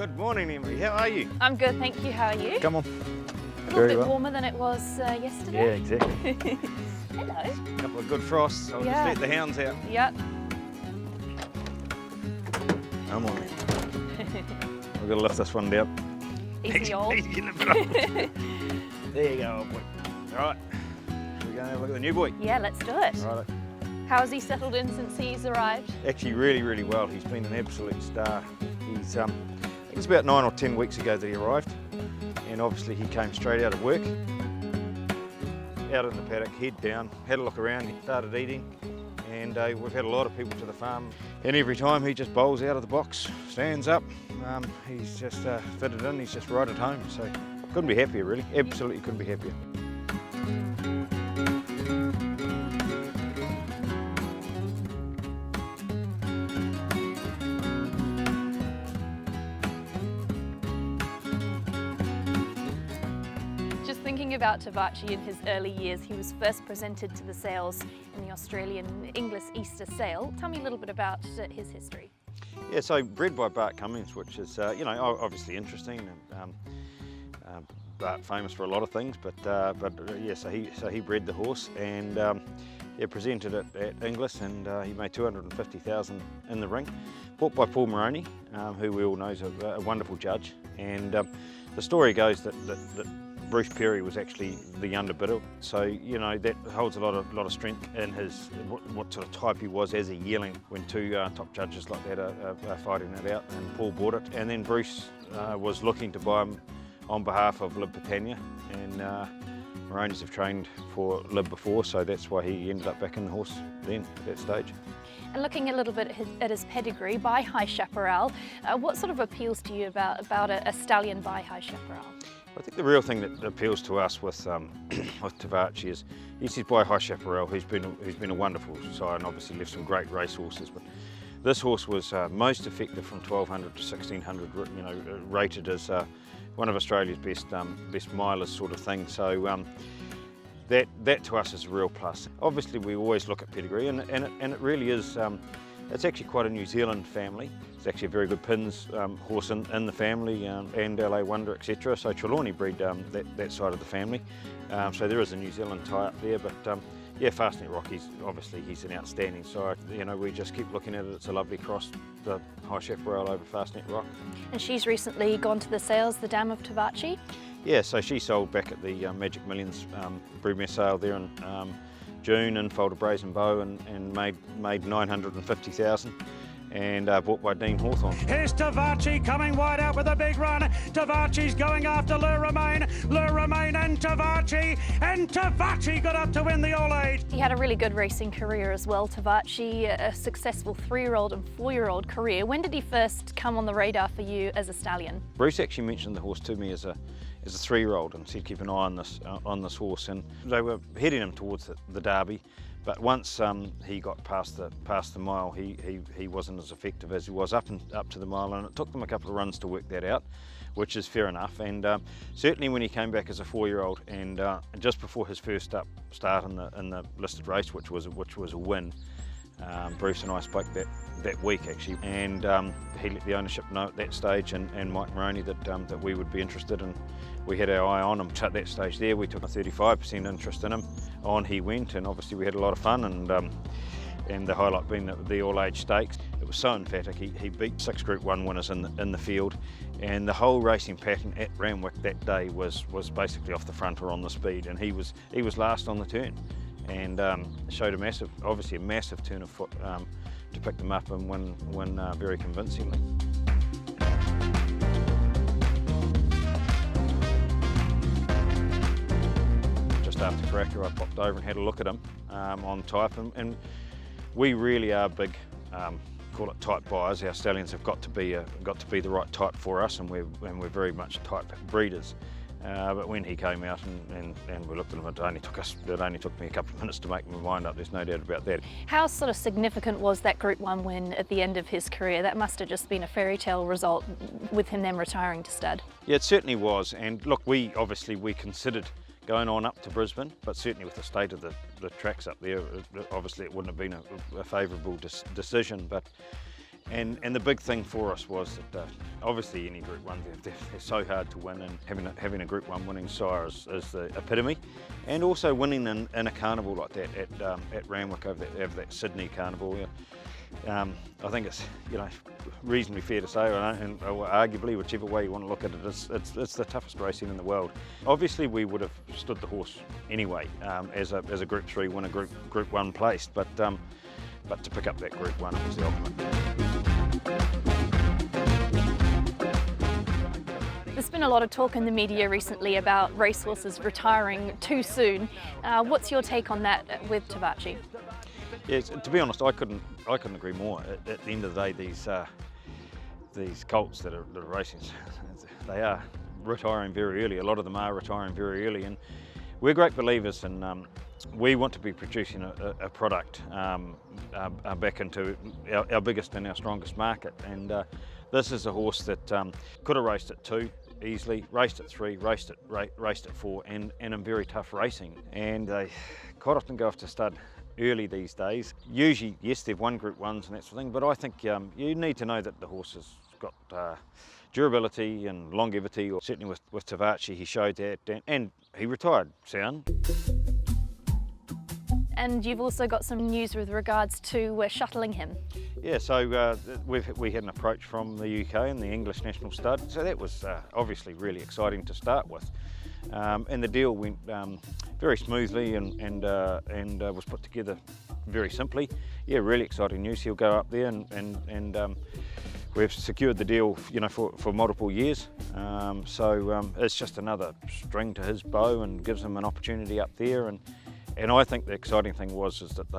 Good morning, Emily. How are you? I'm good, thank you. How are you? Come on. A little bit warmer than it was yesterday. Yeah, exactly. Hello. A couple of good frosts. I'll Yeah. just let the hounds out. Yep. Come on, then. We've got to lift this one down. Easy old. He's getting a bit up. There you go, old boy. All right. Should we go and have a look at the new boy? Yeah, let's do it. Right. How has he settled in since he's arrived? Actually, really well. He's been an absolute star. He's, I think it's about 9 or 10 weeks ago that he arrived, and obviously he came straight out of work, out in the paddock, head down, had a look around, he started eating, and we've had a lot of people to the farm, and every time he just bowls out of the box, stands up, he's just fitted in, he's just right at home, so couldn't be happier really, absolutely couldn't be happier. Thinking about Tivaci in his early years, he was first presented to the sales in the Australian English Easter sale. Tell me a little bit about his history. Yeah, so bred by Bart Cummings, which is, you know, obviously interesting. Bart famous for a lot of things, but yeah, so he bred the horse and yeah, presented it at Inglis, and he made 250,000 in the ring. Bought by Paul Moroney, who we all know is a wonderful judge, and the story goes that Bruce Perry was actually the underbidder, so you know that holds a lot of strength in his what sort of type he was as a yearling when two top judges like that are fighting it out, and Paul bought it, and then Bruce was looking to buy him on behalf of Lib Britannia, and Maronis have trained for Lib before, so that's why he ended up back in the horse then at that stage. And looking a little bit at his pedigree by High Chaparral, what sort of appeals to you about a stallion by High Chaparral? I think the real thing that appeals to us with Tivaci is he's by High Chaparral, who's been a wonderful sire and obviously left some great race horses. But this horse was most effective from 1200 to 1600, you know, rated as one of Australia's best milers sort of thing. So that to us is a real plus. Obviously, we always look at pedigree, and it really is. It's actually quite a New Zealand family. It's actually a very good Pins horse in the family, and LA Wonder, etc. So Trelawney bred that side of the family. So there is a New Zealand tie up there, but yeah, Fastnet Rock, he's an outstanding sire. You know, we just keep looking at it. It's a lovely cross, the High Chaparral over Fastnet Rock. And she's recently gone to the sales, the Dam of Tivaci. Yeah, so she sold back at the Magic Millions broodmare sale there in June, and foaled a brazen bow and made 950,000, and bought by Dean Hawthorne. Here's Tivaci coming wide out with a big run. Tivaci's going after Le Romain and Tivaci got up to win the All Age. He had a really good racing career as well, Tivaci, a successful 3-year-old and 4-year-old career. When did he first come on the radar for you as a stallion? Bruce actually mentioned the horse to me as a 3-year-old and said keep an eye on this horse, and they were heading him towards the Derby, but once he got past the mile, he wasn't as effective as he was up to the mile, and it took them a couple of runs to work that out, which is fair enough. And certainly when he came back as a 4-year-old, and just before his first start in the listed race, which was a win, Bruce and I spoke that week actually, and he let the ownership know at that stage, and Mike Moroney, that we would be interested, and we had our eye on him. At that stage there, we took a 35% interest in him. On he went, and obviously we had a lot of fun, and the highlight being the all-age stakes. It was so emphatic. He beat 6 Group 1 winners in the field, and the whole racing pattern at Randwick that day was basically off the front or on the speed, and he was last on the turn, and showed obviously a massive turn of foot to pick them up and win very convincingly. Just after Karaka, I popped over and had a look at him on type, and we really are big, call it type buyers. Our stallions have got to be the right type for us, and we're very much type breeders. But when he came out and we looked at him, it only took me a couple of minutes to make my mind up, there's no doubt about that. How sort of significant was that Group 1 win at the end of his career? That must have just been a fairy tale result with him then retiring to stud. Yeah, it certainly was, and look, we considered going on up to Brisbane, but certainly with the state of the tracks up there, obviously it wouldn't have been a favourable decision. And the big thing for us was that obviously any Group 1, they're so hard to win, and having a Group 1 winning sire is the epitome. And also winning in a carnival like that at Randwick over that Sydney carnival. I think it's reasonably fair to say, and arguably whichever way you want to look at it, it's the toughest racing in the world. Obviously we would have stood the horse anyway as a Group 3 winner, Group 1 placed, but to pick up that Group 1 was the ultimate. There's been a lot of talk in the media recently about racehorses retiring too soon. What's your take on that with Tivaci? Yes, to be honest, I couldn't agree more. At the end of the day, these colts that are racing, they are retiring very early. A lot of them are retiring very early, and we're great believers in. We want to be producing a product back into our biggest and our strongest market, and this is a horse that could have raced at 2 easily, raced at 3, raced at 4, and in very tough racing. And they quite often go off to stud early these days. Usually, yes, they've won Group 1s and that sort of thing, but I think you need to know that the horse has got durability and longevity, or certainly with Tivaci he showed that, and he retired sound. And you've also got some news with regards to shuttling him. Yeah, so we had an approach from the UK and the English National Stud, so that was obviously really exciting to start with. And the deal went very smoothly and was put together very simply. Yeah, really exciting news. He'll go up there and we've secured the deal, for multiple years. So it's just another string to his bow and gives him an opportunity up there. And I think the exciting thing is that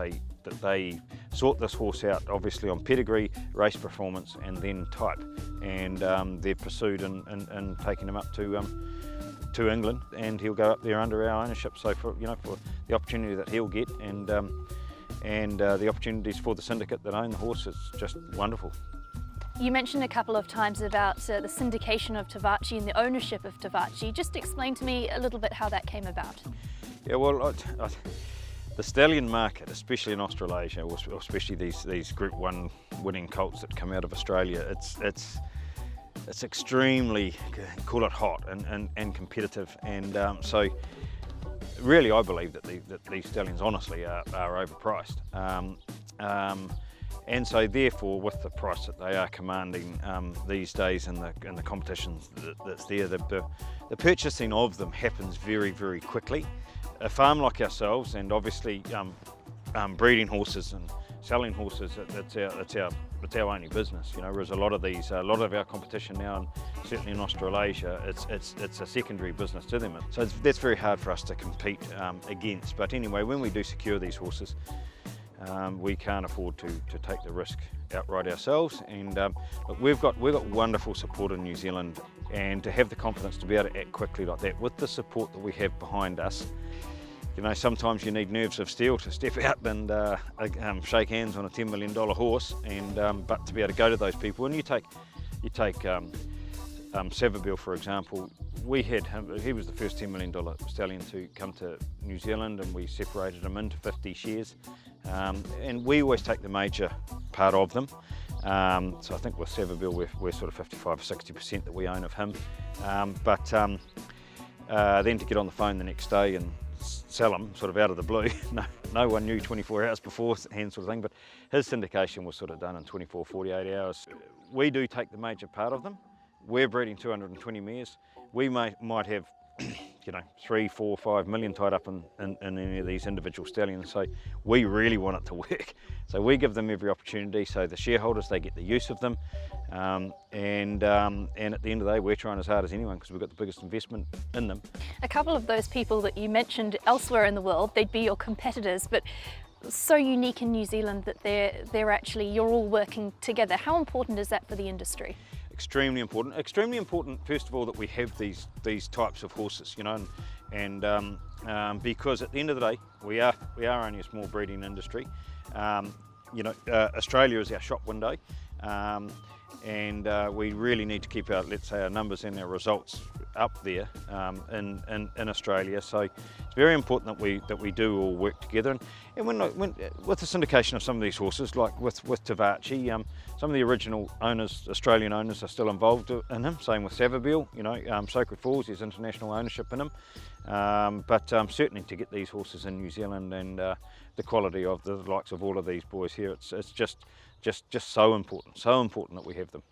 they sought this horse out obviously on pedigree, race performance, and then type. And they've pursued and taken him up to England, and he'll go up there under our ownership. So for the opportunity that he'll get, and the opportunities for the syndicate that own the horse, is just wonderful. You mentioned a couple of times about the syndication of Tivaci and the ownership of Tivaci. Just explain to me a little bit how that came about. Yeah, well, the stallion market, especially in Australasia, or especially these Group 1 winning colts that come out of Australia, it's extremely, call it hot and competitive, and so really I believe that these stallions honestly are overpriced, and so therefore with the price that they are commanding these days in the competitions that's there, the purchasing of them happens very, very quickly. A farm like ourselves, and obviously breeding horses and selling horses, that's our only business, whereas a lot of our competition now, and certainly in Australasia, it's a secondary business to them. So that's very hard for us to compete against. But anyway, when we do secure these horses, we can't afford to take the risk outright ourselves. And look, we've got wonderful support in New Zealand, and to have the confidence to be able to act quickly like that with the support that we have behind us. Sometimes you need nerves of steel to step out and shake hands on a $10 million horse, and but to be able to go to those people. And you take Savabeel, for example. We had him. He was the first $10 million stallion to come to New Zealand, and we separated him into 50 shares. And we always take the major part of them. So I think with Savabeel we're sort of 55 or 60% that we own of him. But then to get on the phone the next day and sell them sort of out of the blue, no one knew 24 hours beforehand sort of thing, but his syndication was sort of done in 24, 48 hours. We do take the major part of them. We're breeding 220 mares. We might have 3, 4, 5 million tied up in any of these individual stallions, so we really want it to work. So we give them every opportunity, so the shareholders, they get the use of them, and at the end of the day, we're trying as hard as anyone because we've got the biggest investment in them. A couple of those people that you mentioned elsewhere in the world, they'd be your competitors, but so unique in New Zealand that you're all working together. How important is that for the industry? Extremely important. Extremely important, first of all, that we have these types of horses, and because at the end of the day, we are only a small breeding industry. Australia is our shop window, and we really need to keep our, let's say, our numbers and our results up there in Australia. So it's very important that we do all work together. And when with the syndication of some of these horses, like with Tivaci, some of the original owners, Australian owners, are still involved in him. Same with Savabeel, you know, Sacred Falls, there's international ownership in him. But certainly to get these horses in New Zealand and the quality of the likes of all of these boys here, it's just so important that we have them.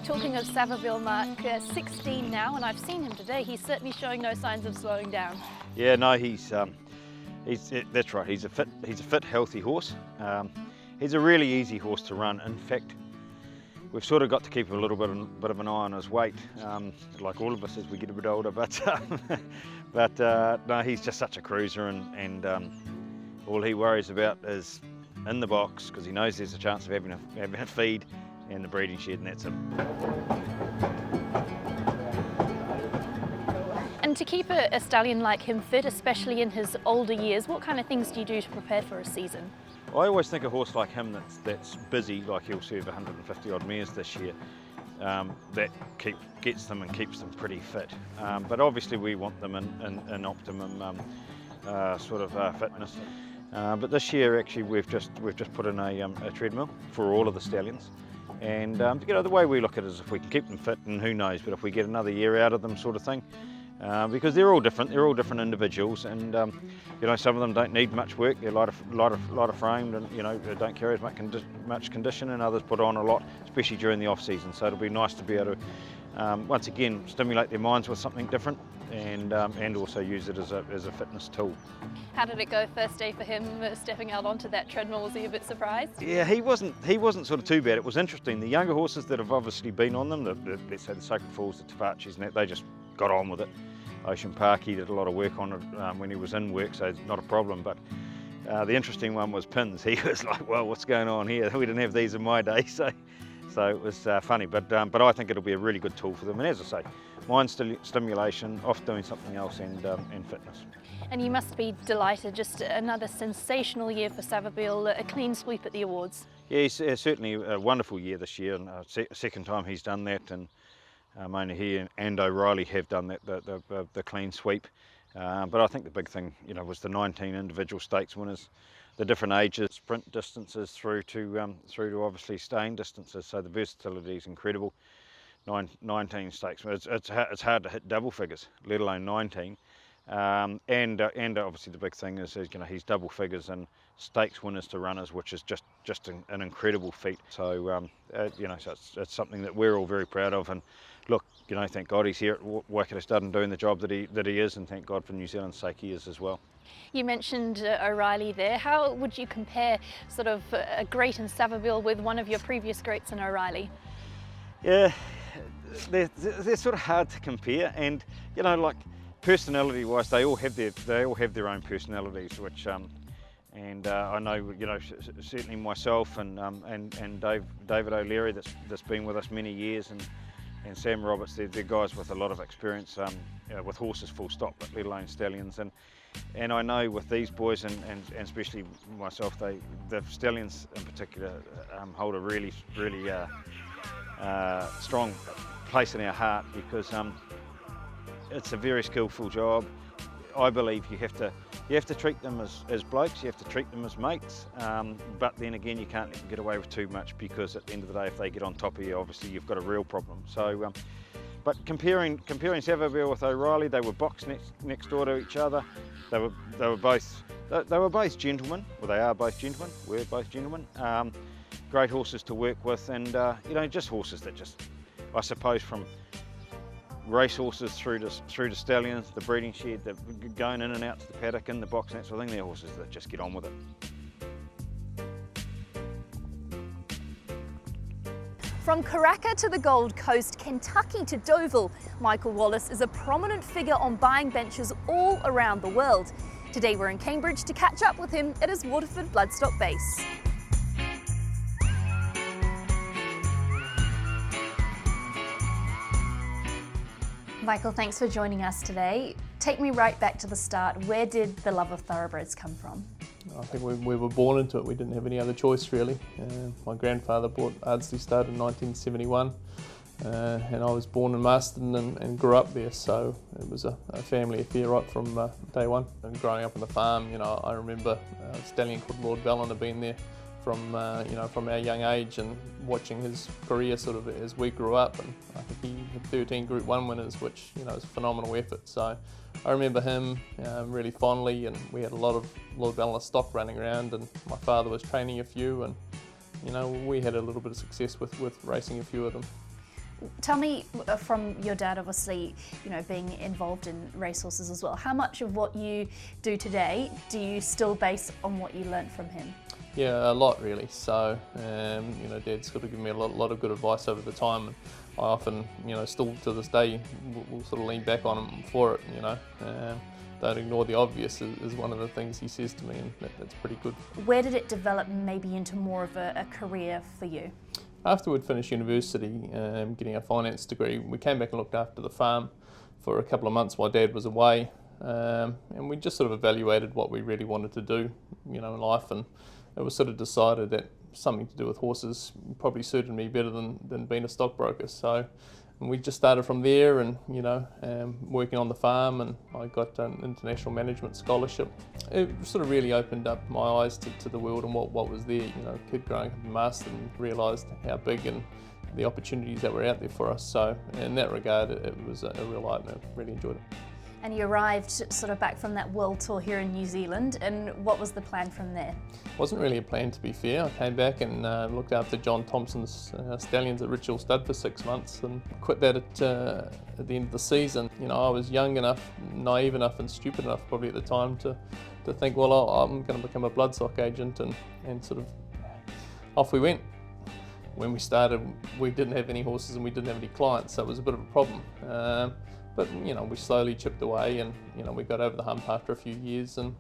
Talking of Savabeel, Mark, 16 now, and I've seen him today. He's certainly showing no signs of slowing down. Yeah, no, that's right. He's a fit, healthy horse. He's a really easy horse to run. In fact, we've sort of got to keep a little bit of an eye on his weight, like all of us as we get a bit older. But no, he's just such a cruiser, and all he worries about is in the box, because he knows there's a chance of having a feed and the breeding shed, and that's it. And to keep a stallion like him fit, especially in his older years, what kind of things do you do to prepare for a season? I always think a horse like him that's busy, like he'll serve 150 odd mares this year, that gets them and keeps them pretty fit. But obviously we want them in optimum sort of fitness. But this year actually we've just put in a treadmill for all of the stallions. And you know, the way we look at it is if we can keep them fit, and who knows, but if we get another year out of them, sort of thing, because they're all different individuals, and you know, some of them don't need much work. They're light of framed, and you know, they don't carry as much condition, and others put on a lot, especially during the off season. So it'll be nice to be able to once again stimulate their minds with something different, and also use it as a fitness tool. How did it go first day for him, stepping out onto that treadmill? Was he a bit surprised? Yeah, he wasn't sort of too bad. It was interesting. The younger horses that have obviously been on them, let's say the Sacred Falls, the Tivacis, and that, they just got on with it. Ocean Park, he did a lot of work on it when he was in work, so it's not a problem. But the interesting one was Pins. He was like, well, what's going on here? We didn't have these in my day, so it was funny. But I think it'll be a really good tool for them. And as I say, mind stimulation, off doing something else, and fitness. And you must be delighted, just another sensational year for Savabeel, a clean sweep at the awards. Yeah, he's certainly a wonderful year this year, and second time he's done that, and only he and O'Reilly have done that, the clean sweep. But I think the big thing, you know, was the 19 individual stakes winners, the different ages, sprint distances through to obviously staying distances. So the versatility is incredible. 19 stakes. It's hard to hit double figures, let alone 19. And obviously the big thing is, you know, he's double figures and stakes winners to runners, which is just an incredible feat. So you know, so it's something that we're all very proud of. And look, you know, thank God he's here at Waikato Stud and doing the job that he is, and thank God for New Zealand's sake he is as well. You mentioned O'Reilly there. How would you compare sort of a great in Savabeel with one of your previous greats in O'Reilly? Yeah, they're sort of hard to compare, and you know, like personality-wise, they all have their own personalities, which and I know, you know, certainly myself and David O'Leary that's been with us many years, and Sam Roberts, they're guys with a lot of experience you know, with horses full stop, but let alone stallions. And I know with these boys and especially myself, the stallions in particular hold a really strong place in our heart, because it's a very skillful job. I believe you have to treat them as blokes, you have to treat them as mates, but then again you can't let them get away with too much, because at the end of the day if they get on top of you, obviously you've got a real problem. So but comparing Savabeel with O'Reilly, they were boxed next door to each other. They were both gentlemen. Well, they are both gentlemen. We're both gentlemen. Great horses to work with, and you know, just horses that just, I suppose, from race horses through to stallions, the breeding shed, the going in and out to the paddock, in the box, and that sort of thing. They're horses that just get on with it. From Karaka to the Gold Coast, Kentucky to Deauville, Michael Wallace is a prominent figure on buying benches all around the world. Today we're in Cambridge to catch up with him at his Waterford bloodstock base. Michael, thanks for joining us today. Take me right back to the start. Where did the love of thoroughbreds come from? I think we were born into it. We didn't have any other choice really. My grandfather bought Waikato Stud in 1971 and I was born in Marston and grew up there, so it was a family affair right from day one. And growing up on the farm, I remember a stallion called Lord Bellin had been there from from our young age, and watching his career sort of as we grew up. And I think he had 13 Group 1 winners, which is a phenomenal effort. So I remember him really fondly, and we had a lot of Lord Bellin stock running around, and my father was training a few, and we had a little bit of success with racing a few of them. Tell me, from your dad obviously, being involved in racehorses as well, how much of what you do today do you still base on what you learnt from him? Yeah, a lot really. So, Dad's sort of given me a lot of good advice over the time, and I often, still to this day, will sort of lean back on him for it. Don't ignore the obvious is one of the things he says to me, and that's pretty good. Where did it develop maybe into more of a career for you? After we'd finished university, getting a finance degree, we came back and looked after the farm for a couple of months while Dad was away, and we just sort of evaluated what we really wanted to do, in life, and it was sort of decided that something to do with horses probably suited me better than being a stockbroker. So we just started from there, and working on the farm, and I got an international management scholarship. It sort of really opened up my eyes to the world and what was there. A kid growing up in Marston realised how big and the opportunities that were out there for us. So in that regard, it was a real eye-opener. Really enjoyed it. And you arrived sort of back from that world tour here in New Zealand, and what was the plan from there? Wasn't really a plan, to be fair. I came back and looked after John Thompson's stallions at Richfield Stud for 6 months and quit that at the end of the season. I was young enough, naive enough and stupid enough probably at the time to think, well, I'm going to become a bloodstock agent, and sort of off we went. When we started, we didn't have any horses and we didn't have any clients, so it was a bit of a problem. But we slowly chipped away, and we got over the hump after a few years, and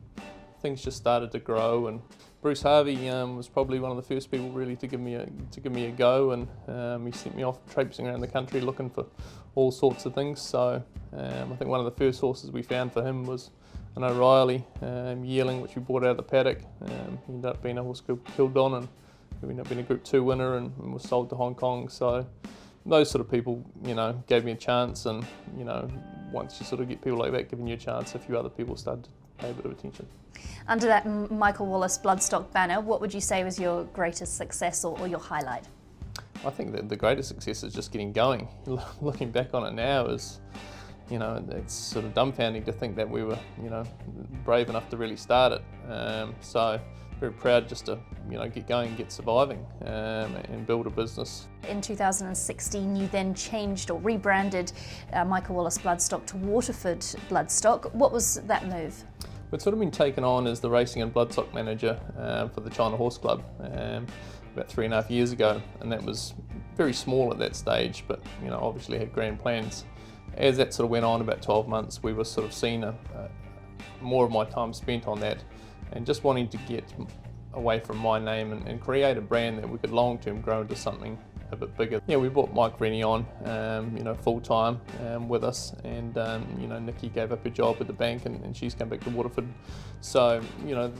things just started to grow. And Bruce Harvey was probably one of the first people really to give me a go, and he sent me off traipsing around the country looking for all sorts of things. So I think one of the first horses we found for him was an O'Reilly yearling, which we bought out of the paddock. He ended up being a horse called Kildon, and he ended up being a Group 2 winner and was sold to Hong Kong. So those sort of people, gave me a chance, and, once you sort of get people like that giving you a chance, a few other people started to pay a bit of attention. Under that Michael Wallace bloodstock banner, what would you say was your greatest success or your highlight? I think that the greatest success is just getting going. Looking back on it now is, it's sort of dumbfounding to think that we were, brave enough to really start it. So very proud just to, get going and get surviving, and build a business. In 2016, you then changed or rebranded Michael Wallace Bloodstock to Waterford Bloodstock. What was that move? We'd sort of been taken on as the racing and bloodstock manager for the China Horse Club about 3.5 years ago, and that was very small at that stage, but obviously had grand plans. As that sort of went on about 12 months, we were sort of seeing more of my time spent on that, and just wanting to get away from my name and create a brand that we could long-term grow into something a bit bigger. Yeah, we brought Mike Rennie on, full-time with us, and Nikki gave up her job at the bank, and she's come back to Waterford. So,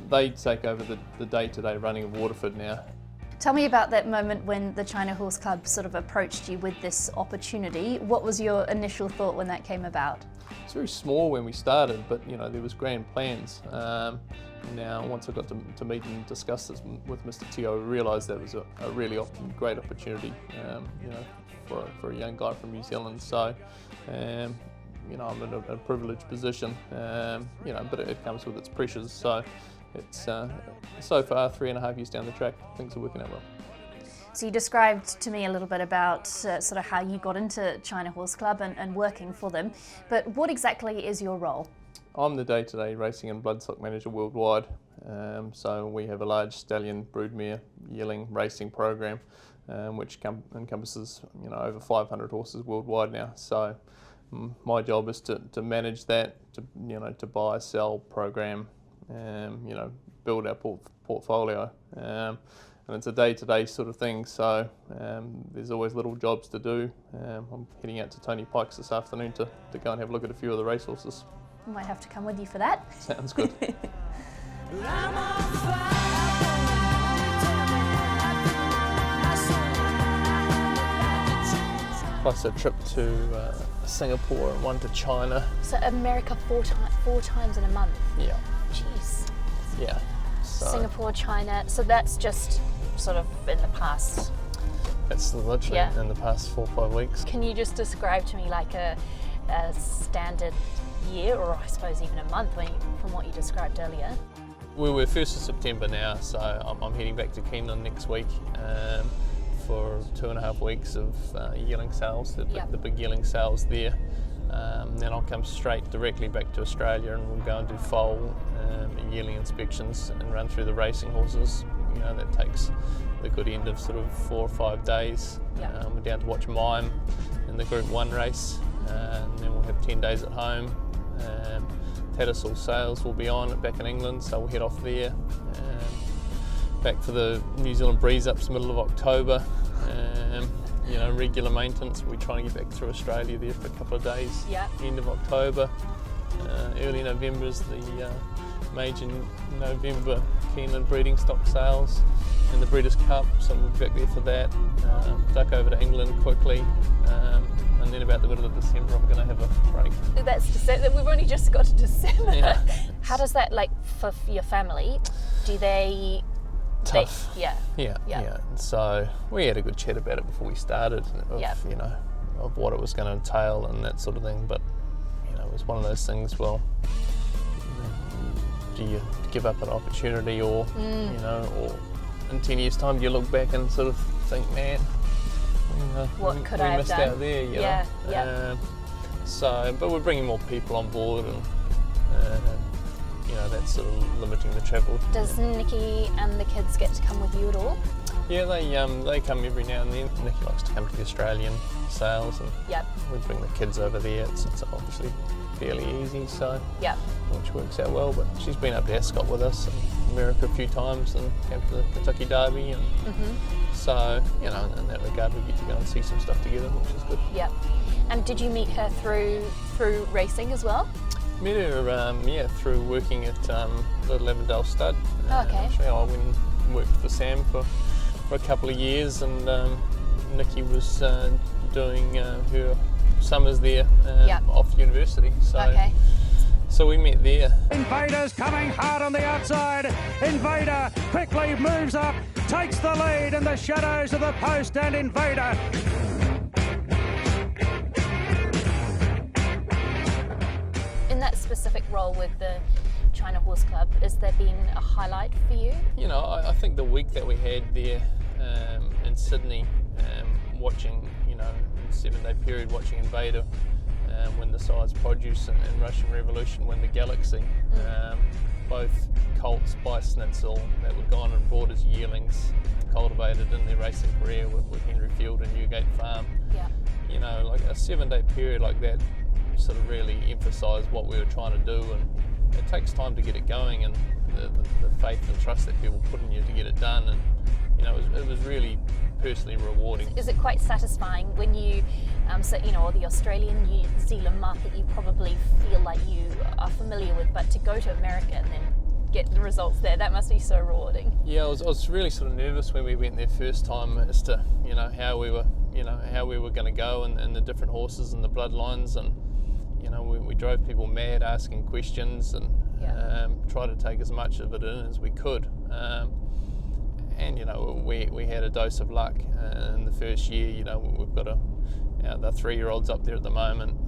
they take over the day-to-day running of Waterford now. Tell me about that moment when the China Horse Club sort of approached you with this opportunity. What was your initial thought when that came about? It's very small when we started, but there was grand plans. Now, once I got to meet and discuss this with Mr. Teo, I realised that was a really great opportunity, for a young guy from New Zealand. So, I'm in a privileged position, but it comes with its pressures. So, it's so far 3.5 years down the track, things are working out well. So you described to me a little bit about sort of how you got into China Horse Club and working for them, but what exactly is your role? I'm the day-to-day racing and bloodstock manager worldwide. So we have a large stallion, broodmare, yearling racing program, which encompasses over 500 horses worldwide now. So my job is to manage that, to buy, sell, program, build our portfolio. and it's a day-to-day sort of thing, so there's always little jobs to do. I'm heading out to Tony Pike's this afternoon to go and have a look at a few of the racehorses. Might have to come with you for that. Sounds good. Plus a trip to Singapore and one to China. So America four times in a month? Yeah. Jeez. Yeah. So Singapore, China, so that's just sort of in the past. It's literally in the past 4 or 5 weeks. Can you just describe to me like a standard year, or I suppose even a month from what you described earlier? We're 1st of September now, so I'm heading back to Keeneland next week for 2.5 weeks of yearling sales, the big yearling sales there. Then I'll come straight directly back to Australia and we'll go and do foal and yearling inspections and run through the racing horses. You know, that takes the good end of sort of 4 or 5 days. We're down to watch Mime in the Group 1 race, and then we'll have 10 days at home. Tattersall sales will be on back in England, so we'll head off there. Back for the New Zealand Breeze Ups middle of October. You know, regular maintenance. We're trying to get back through Australia there for a couple of days. End of October. Early November is the major November Keeneland breeding stock sales and the Breeders' Cup, so we'll be back there for that. Duck over to England quickly, and then about the middle of December I'm going to have a break. That's December. We've only just got to December. Yeah. How does that, like, for your family, do they... Tough. Yeah. So we had a good chat about it before we started, of, you know, of what it was going to entail and that sort of thing. But you know, it was one of those things. Well, do you give up an opportunity, or you know, or in 10 years' time, do you look back and sort of think, man, what could I have missed done out there? You know? So, but we're bringing more people on board, and you know, that's sort of limiting the travel. Does Nikki and the kids get to come with you at all? Yeah, they come every now and then. Nikki likes to come to the Australian sales, and we bring the kids over there. It's obviously fairly easy, so which works out well. But she's been up to Ascot with us and America a few times, and came to the Kentucky Derby, and so you know, in that regard, we get to go and see some stuff together, which is good. And did you meet her through racing as well? Met her through working at Little Avondale Stud. Actually, I went and worked for Sam for a couple of years, and Nikki was doing her summers there off university. So we met there. Invader's coming hard on the outside. Invader quickly moves up, takes the lead in the shadows of the post, and Invader. In that specific role with the China Horse Club, has there been a highlight for you? You know, I think the week that we had there in Sydney, watching, you know, in a 7-day period, watching Invader win the Size Produce and Russian Revolution win the Galaxy. Both colts by Snitzel that were gone and brought as yearlings, cultivated in their racing career with Henry Field and Newgate Farm. You know, like a 7-day period like that sort of really emphasised what we were trying to do, and it takes time to get it going, and the faith and trust that people put in you to get it done, and you know, it was really personally rewarding. Is it quite satisfying when you, so, you know, the Australian, New Zealand market you probably feel like you are familiar with, but to go to America and then get the results there, that must be so rewarding. Yeah, I was really sort of nervous when we went there first time as to, you know, how we were going to go, and the different horses and the bloodlines, and you know, we drove people mad asking questions, and tried to take as much of it in as we could. And you know, we had a dose of luck in the first year. You know, we've got the 3-year-olds up there at the moment.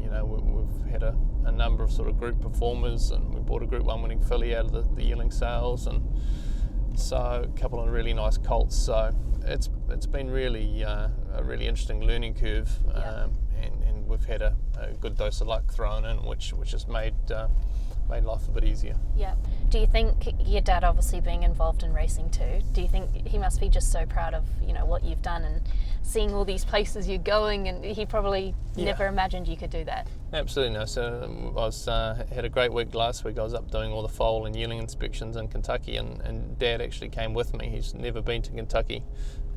You know, we've had a number of sort of group performers, and we bought a Group 1 winning filly out of the yearling sales, and so a couple of really nice colts. So it's been really a really interesting learning curve, and we've had a good dose of luck thrown in, which has made made life a bit easier. Yeah. Do you think your dad obviously being involved in racing too, do you think he must be just so proud of, you know, what you've done and seeing all these places you're going, and he probably never imagined you could do that? Absolutely no. So I had a great week last week. I was up doing all the foal and yearling inspections in Kentucky, and Dad actually came with me. He's never been to Kentucky.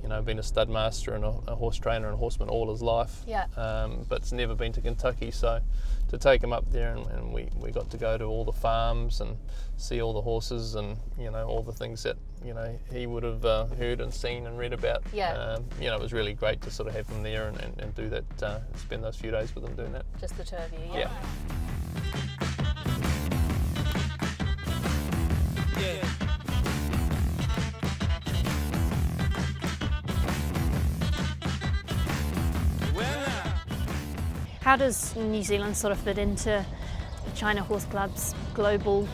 You know, been a stud master and a horse trainer and horseman all his life. Yeah. But it's never been to Kentucky, so to take him up there and we got to go to all the farms and see all the horses and, you know, all the things that, you know, he would have heard and seen and read about. Yeah. You know, it was really great to sort of have him there and do that, spend those few days with him doing that. Just the two of you, Yeah. How does New Zealand sort of fit into China Horse Club's global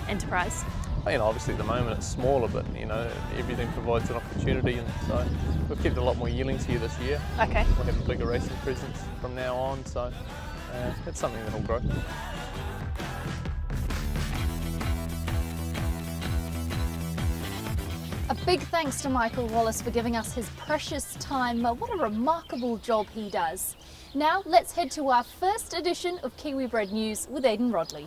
enterprise? You know, obviously at the moment it's smaller, but you know, everything provides an opportunity, and so we've kept a lot more yearlings here this year. Okay. We'll have a bigger racing presence from now on, so it's something that'll grow. A big thanks to Michael Wallace for giving us his precious time. What a remarkable job he does. Now let's head to our first edition of Kiwibred News with Aidan Rodley.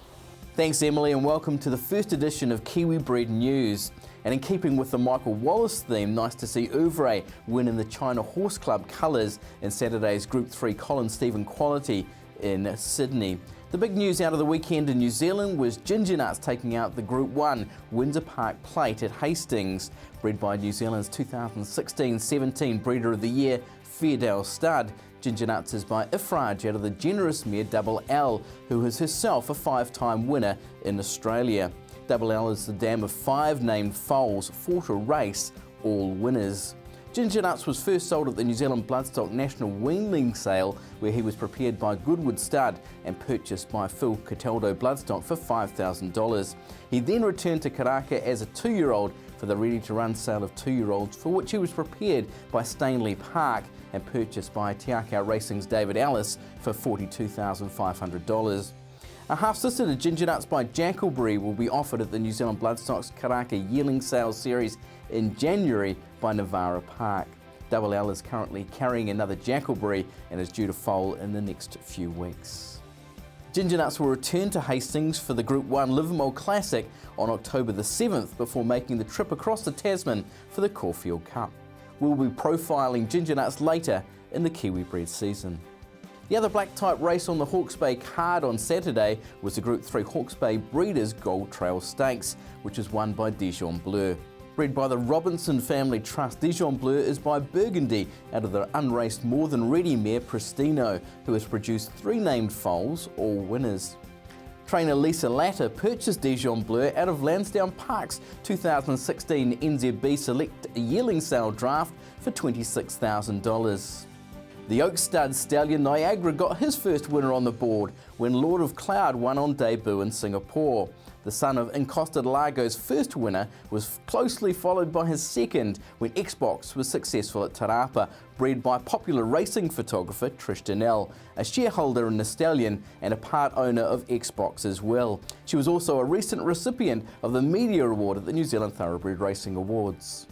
Thanks Emily, and welcome to the first edition of Kiwibred News. And in keeping with the Michael Wallace theme, nice to see Ouvray win in the China Horse Club colours in Saturday's Group 3 Colin Stephen Quality in Sydney. The big news out of the weekend in New Zealand was Ginger Nuts taking out the Group 1 Windsor Park Plate at Hastings, bred by New Zealand's 2016-17 Breeder of the Year, Waikato Stud. Ginger Nuts is by Ifraj out of the generous mare Double L, who is herself a 5-time winner in Australia. Double L is the dam of 5 named foals, 4 to race, all winners. Ginger Nuts was first sold at the New Zealand Bloodstock National Weanling Sale, where he was prepared by Goodwood Stud and purchased by Phil Cataldo Bloodstock for $5,000. He then returned to Karaka as a 2-year-old for the ready-to-run sale of 2-year-olds, for which he was prepared by Stanley Park and purchased by Tiakow Racing's David Ellis for $42,500. A half-sister to Ginger Nuts by Jackalberry will be offered at the New Zealand Bloodstock's Karaka Yearling Sales Series in January by Navara Park. Double L is currently carrying another Jackalberry and is due to foal in the next few weeks. Ginger Nuts will return to Hastings for the Group 1 Livermore Classic on October the 7th before making the trip across the Tasman for the Caulfield Cup. We'll be profiling Ginger Nuts later in the Kiwibred season. The other black type race on the Hawke's Bay card on Saturday was the Group 3 Hawke's Bay Breeders Gold Trail Stakes, which is won by Dijon Bleu. Bred by the Robinson Family Trust, Dijon Bleu is by Burgundy out of the unraced More Than Ready mare Pristino, who has produced 3 named foals, all winners. Trainer Lisa Latter purchased Dijon Bleu out of Lansdowne Park's 2016 NZB Select Yearling Sale Draft for $26,000. The Oak Stud Stallion Niagara got his first winner on the board when Lord of Cloud won on debut in Singapore. The son of Encosta de Lago's first winner was closely followed by his second when Xbox was successful at Tarapa, bred by popular racing photographer Trish Donnell, a shareholder in the Stallion and a part owner of Xbox as well. She was also a recent recipient of the Media Award at the New Zealand Thoroughbred Racing Awards.